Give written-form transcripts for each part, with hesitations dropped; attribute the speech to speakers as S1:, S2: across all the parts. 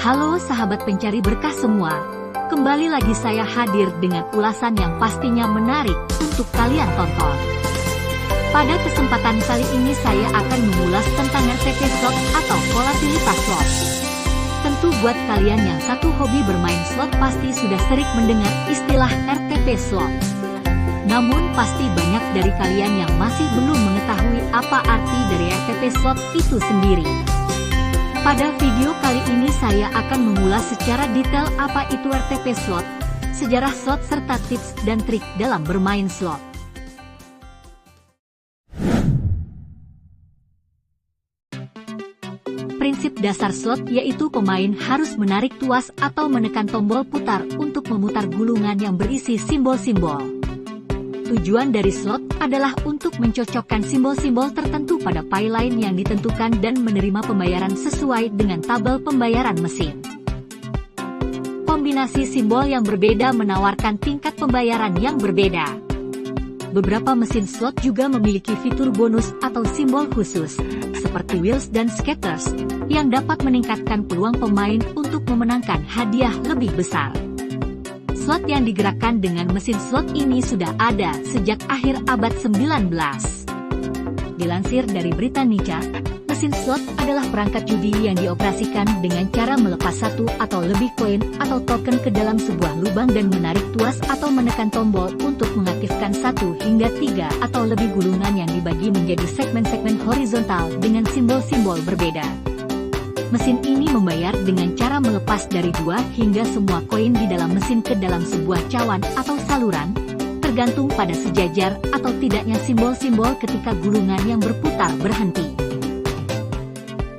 S1: Halo sahabat pencari berkah semua, kembali lagi saya hadir dengan ulasan yang pastinya menarik untuk kalian tonton. Pada kesempatan kali ini saya akan mengulas tentang RTP slot atau volatilitas slot. Tentu buat kalian yang satu hobi bermain slot pasti sudah sering mendengar istilah RTP slot. Namun pasti banyak dari kalian yang masih belum mengetahui apa arti dari RTP slot itu sendiri. Pada video kali ini saya akan mengulas secara detail apa itu RTP slot, sejarah slot serta tips dan trik dalam bermain slot. Prinsip dasar slot yaitu pemain harus menarik tuas atau menekan tombol putar untuk memutar gulungan yang berisi simbol-simbol. Tujuan dari slot adalah untuk mencocokkan simbol-simbol tertentu pada pie line yang ditentukan dan menerima pembayaran sesuai dengan tabel pembayaran mesin. Kombinasi simbol yang berbeda menawarkan tingkat pembayaran yang berbeda. Beberapa mesin slot juga memiliki fitur bonus atau simbol khusus, seperti wheels dan skaters, yang dapat meningkatkan peluang pemain untuk memenangkan hadiah lebih besar. Slot yang digerakkan dengan mesin slot ini sudah ada sejak akhir abad 19. Dilansir dari Britannica, mesin slot adalah perangkat judi yang dioperasikan dengan cara melepas satu atau lebih koin atau token ke dalam sebuah lubang dan menarik tuas atau menekan tombol untuk mengaktifkan 1 hingga 3 atau lebih gulungan yang dibagi menjadi segmen-segmen horizontal dengan simbol-simbol berbeda. Mesin ini membayar dengan cara melepas dari 2 hingga semua koin di dalam mesin ke dalam sebuah cawan atau saluran, tergantung pada sejajar atau tidaknya simbol-simbol ketika gulungan yang berputar berhenti.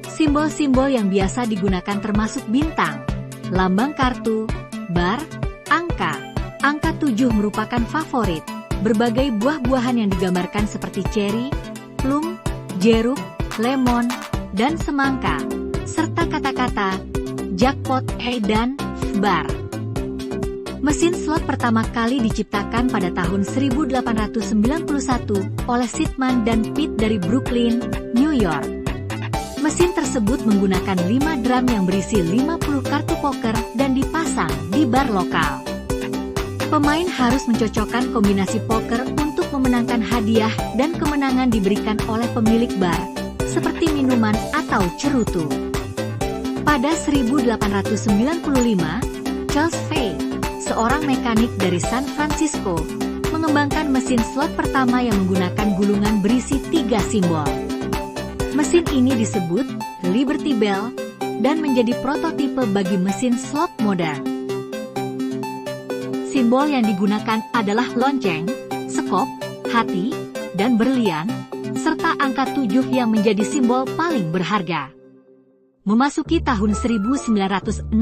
S1: Simbol-simbol yang biasa digunakan termasuk bintang, lambang kartu, bar, angka. Angka 7 merupakan favorit, berbagai buah-buahan yang digambarkan seperti cherry, plum, jeruk, lemon, dan semangka, serta kata-kata jackpot, dan bar. Mesin slot pertama kali diciptakan pada tahun 1891 oleh Sidman dan Pitt dari Brooklyn, New York. Mesin tersebut menggunakan 5 drum yang berisi 50 kartu poker dan dipasang di bar lokal. Pemain harus mencocokkan kombinasi poker untuk memenangkan hadiah dan kemenangan diberikan oleh pemilik bar, seperti minuman atau cerutu. Pada 1895, Charles Fay, seorang mekanik dari San Francisco, mengembangkan mesin slot pertama yang menggunakan gulungan berisi 3 simbol. Mesin ini disebut Liberty Bell dan menjadi prototipe bagi mesin slot modern. Simbol yang digunakan adalah lonceng, sekop, hati, dan berlian, serta angka 7 yang menjadi simbol paling berharga. Memasuki tahun 1964,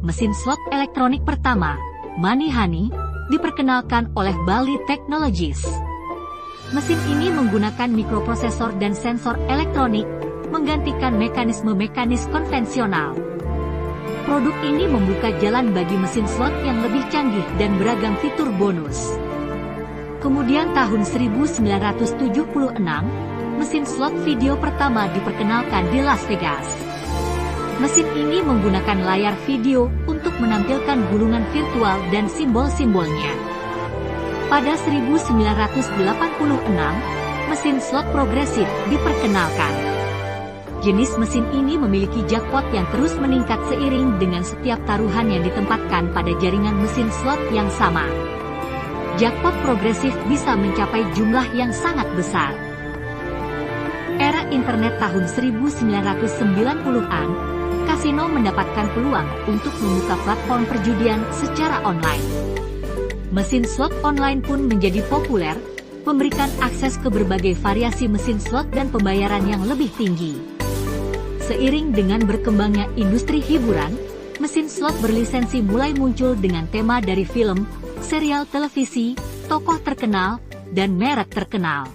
S1: mesin slot elektronik pertama, Money Honey, diperkenalkan oleh Bally Technologies. Mesin ini menggunakan mikroprosesor dan sensor elektronik, menggantikan mekanisme konvensional. Produk ini membuka jalan bagi mesin slot yang lebih canggih dan beragam fitur bonus. Kemudian tahun 1976, mesin slot video pertama diperkenalkan di Las Vegas. Mesin ini menggunakan layar video untuk menampilkan gulungan virtual dan simbol-simbolnya. Pada 1986, mesin slot progresif diperkenalkan. Jenis mesin ini memiliki jackpot yang terus meningkat seiring dengan setiap taruhan yang ditempatkan pada jaringan mesin slot yang sama. Jackpot progresif bisa mencapai jumlah yang sangat besar. Era internet tahun 1990-an, kasino mendapatkan peluang untuk membuka platform perjudian secara online. Mesin slot online pun menjadi populer, memberikan akses ke berbagai variasi mesin slot dan pembayaran yang lebih tinggi. Seiring dengan berkembangnya industri hiburan, mesin slot berlisensi mulai muncul dengan tema dari film, serial televisi, tokoh terkenal, dan merek terkenal.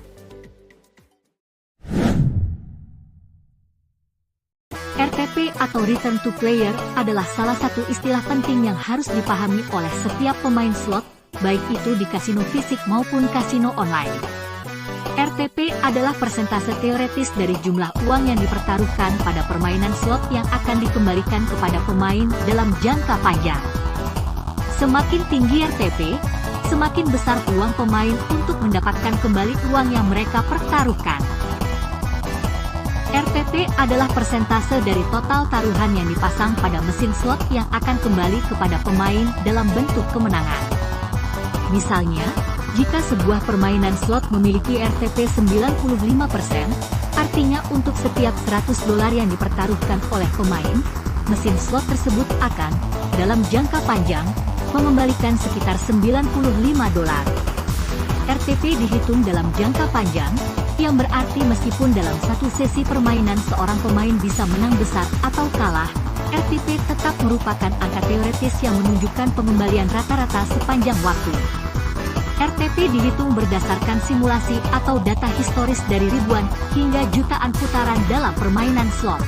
S1: RTP atau Return to Player adalah salah satu istilah penting yang harus dipahami oleh setiap pemain slot, baik itu di kasino fisik maupun kasino online. RTP adalah persentase teoretis dari jumlah uang yang dipertaruhkan pada permainan slot yang akan dikembalikan kepada pemain dalam jangka panjang. Semakin tinggi RTP, semakin besar peluang pemain untuk mendapatkan kembali uang yang mereka pertaruhkan. RTP adalah persentase dari total taruhan yang dipasang pada mesin slot yang akan kembali kepada pemain dalam bentuk kemenangan. Misalnya, jika sebuah permainan slot memiliki RTP 95%, artinya untuk setiap $100 yang dipertaruhkan oleh pemain, mesin slot tersebut akan, dalam jangka panjang, mengembalikan sekitar $95. RTP dihitung dalam jangka panjang, yang berarti meskipun dalam satu sesi permainan seorang pemain bisa menang besar atau kalah, RTP tetap merupakan angka teoretis yang menunjukkan pengembalian rata-rata sepanjang waktu. RTP dihitung berdasarkan simulasi atau data historis dari ribuan hingga jutaan putaran dalam permainan slot.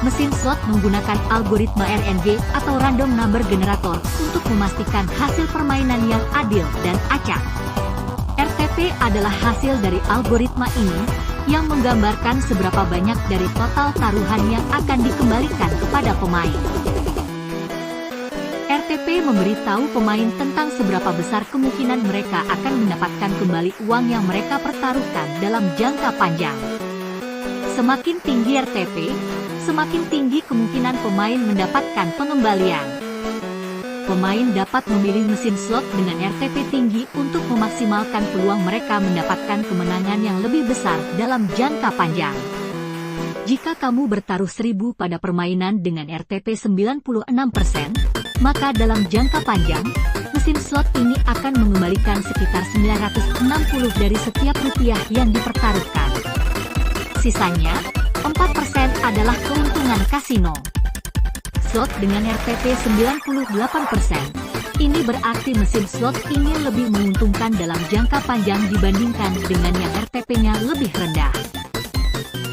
S1: Mesin slot menggunakan algoritma RNG atau Random Number Generator untuk memastikan hasil permainan yang adil dan acak. RTP adalah hasil dari algoritma ini, yang menggambarkan seberapa banyak dari total taruhan yang akan dikembalikan kepada pemain. RTP memberitahu pemain tentang seberapa besar kemungkinan mereka akan mendapatkan kembali uang yang mereka pertaruhkan dalam jangka panjang. Semakin tinggi RTP, semakin tinggi kemungkinan pemain mendapatkan pengembalian. Pemain dapat memilih mesin slot dengan RTP tinggi untuk memaksimalkan peluang mereka mendapatkan kemenangan yang lebih besar dalam jangka panjang. Jika kamu bertaruh 1000 pada permainan dengan RTP 96%, maka dalam jangka panjang, mesin slot ini akan mengembalikan sekitar 960 dari setiap rupiah yang dipertaruhkan. Sisanya, 4% adalah keuntungan kasino. Slot dengan RTP 98%. Ini berarti mesin slot ini lebih menguntungkan dalam jangka panjang dibandingkan dengan yang RTP-nya lebih rendah.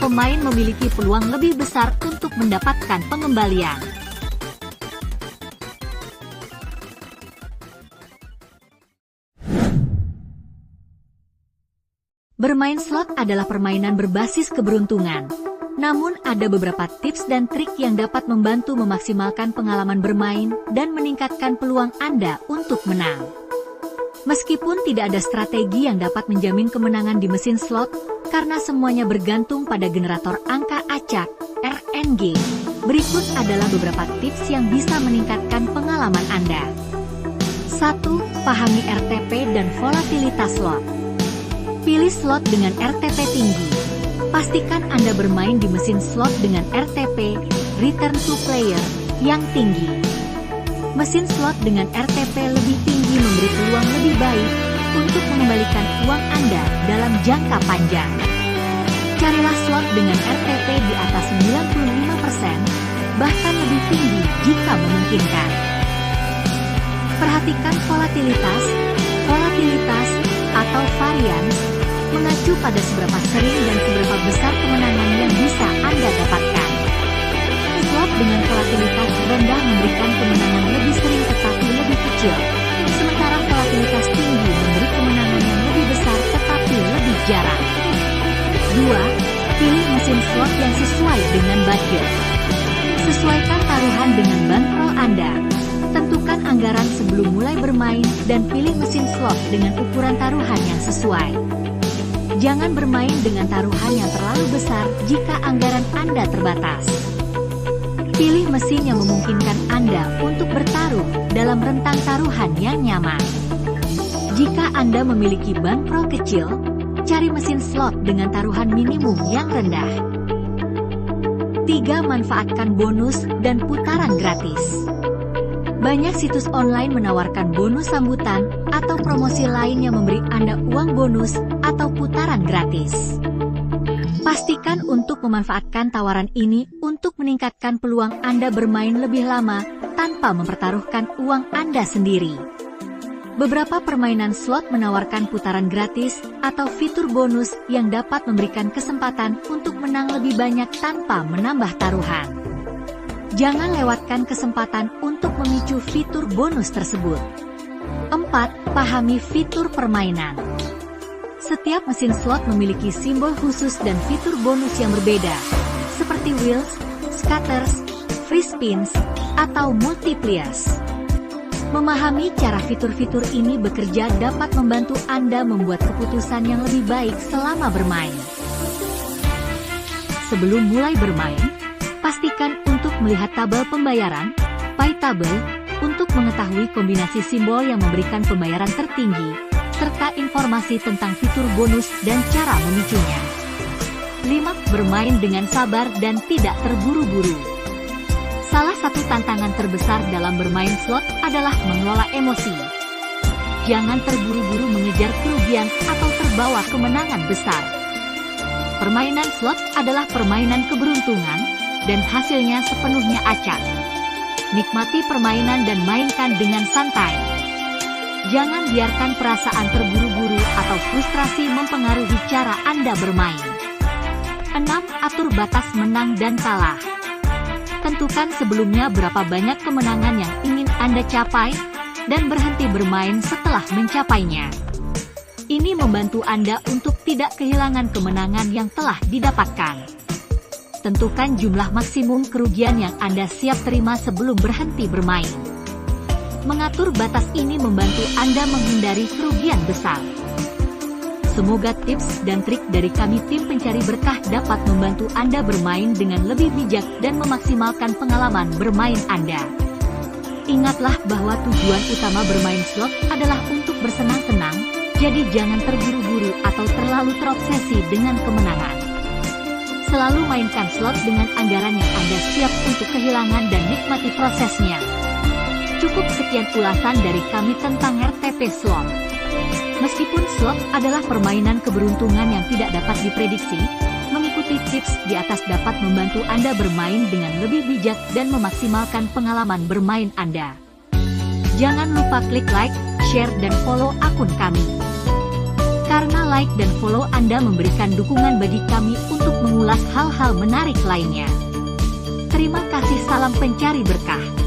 S1: Pemain memiliki peluang lebih besar untuk mendapatkan pengembalian. Bermain slot adalah permainan berbasis keberuntungan. Namun ada beberapa tips dan trik yang dapat membantu memaksimalkan pengalaman bermain dan meningkatkan peluang Anda untuk menang. Meskipun tidak ada strategi yang dapat menjamin kemenangan di mesin slot, karena semuanya bergantung pada generator angka acak, RNG. Berikut adalah beberapa tips yang bisa meningkatkan pengalaman Anda. 1. Pahami RTP dan volatilitas slot. Pilih slot dengan RTP tinggi. Pastikan Anda bermain di mesin slot dengan RTP, return to player, yang tinggi. Mesin slot dengan RTP lebih tinggi memberi peluang lebih baik untuk mengembalikan uang Anda dalam jangka panjang. Carilah slot dengan RTP di atas 95%, bahkan lebih tinggi jika memungkinkan. Perhatikan volatilitas atau varians, mengacu pada seberapa sering dan seberapa besar kemenangan yang bisa Anda dapatkan. Slot dengan volatilitas rendah memberikan kemenangan lebih sering tetapi lebih kecil, sementara volatilitas tinggi memberi kemenangan yang lebih besar tetapi lebih jarang. 2. Pilih mesin slot yang sesuai dengan budget. Sesuaikan taruhan dengan bankroll Anda. Tentukan anggaran sebelum mulai bermain dan pilih mesin slot dengan ukuran taruhan yang sesuai. Jangan bermain dengan taruhan yang terlalu besar jika anggaran Anda terbatas. Pilih mesin yang memungkinkan Anda untuk bertaruh dalam rentang taruhan yang nyaman. Jika Anda memiliki bankroll kecil, cari mesin slot dengan taruhan minimum yang rendah. 3. Manfaatkan bonus dan putaran gratis. Banyak situs online menawarkan bonus sambutan atau promosi lain yang memberi Anda uang bonus atau putaran gratis. Pastikan untuk memanfaatkan tawaran ini untuk meningkatkan peluang Anda bermain lebih lama tanpa mempertaruhkan uang Anda sendiri. Beberapa permainan slot menawarkan putaran gratis atau fitur bonus yang dapat memberikan kesempatan untuk menang lebih banyak tanpa menambah taruhan. Jangan lewatkan kesempatan untuk memicu fitur bonus tersebut. 4. Pahami fitur permainan. Setiap mesin slot memiliki simbol khusus dan fitur bonus yang berbeda, seperti wheels, scatters, free spins, atau multipliers. Memahami cara fitur-fitur ini bekerja dapat membantu Anda membuat keputusan yang lebih baik selama bermain. Sebelum mulai bermain, pastikan untuk melihat tabel pembayaran, pay table, untuk mengetahui kombinasi simbol yang memberikan pembayaran tertinggi, serta informasi tentang fitur bonus dan cara memicunya. 5. Bermain dengan sabar dan tidak terburu-buru. Salah satu tantangan terbesar dalam bermain slot adalah mengelola emosi. Jangan terburu-buru mengejar kerugian atau terbawa kemenangan besar. Permainan slot adalah permainan keberuntungan, dan hasilnya sepenuhnya acak. Nikmati permainan dan mainkan dengan santai. Jangan biarkan perasaan terburu-buru atau frustrasi mempengaruhi cara Anda bermain. 6. Atur batas menang dan kalah. Tentukan sebelumnya berapa banyak kemenangan yang ingin Anda capai, dan berhenti bermain setelah mencapainya. Ini membantu Anda untuk tidak kehilangan kemenangan yang telah didapatkan. Tentukan jumlah maksimum kerugian yang Anda siap terima sebelum berhenti bermain. Mengatur batas ini membantu Anda menghindari kerugian besar. Semoga tips dan trik dari kami tim pencari berkah dapat membantu Anda bermain dengan lebih bijak dan memaksimalkan pengalaman bermain Anda. Ingatlah bahwa tujuan utama bermain slot adalah untuk bersenang-senang, jadi jangan terburu-buru atau terlalu terobsesi dengan kemenangan. Selalu mainkan slot dengan anggaran yang Anda siap untuk kehilangan dan nikmati prosesnya. Cukup sekian ulasan dari kami tentang RTP Slot. Meskipun slot adalah permainan keberuntungan yang tidak dapat diprediksi, mengikuti tips di atas dapat membantu Anda bermain dengan lebih bijak dan memaksimalkan pengalaman bermain Anda. Jangan lupa klik like, share, dan follow akun kami. Karena like dan follow Anda memberikan dukungan bagi kami untuk mengulas hal-hal menarik lainnya. Terima kasih, salam pencari berkah.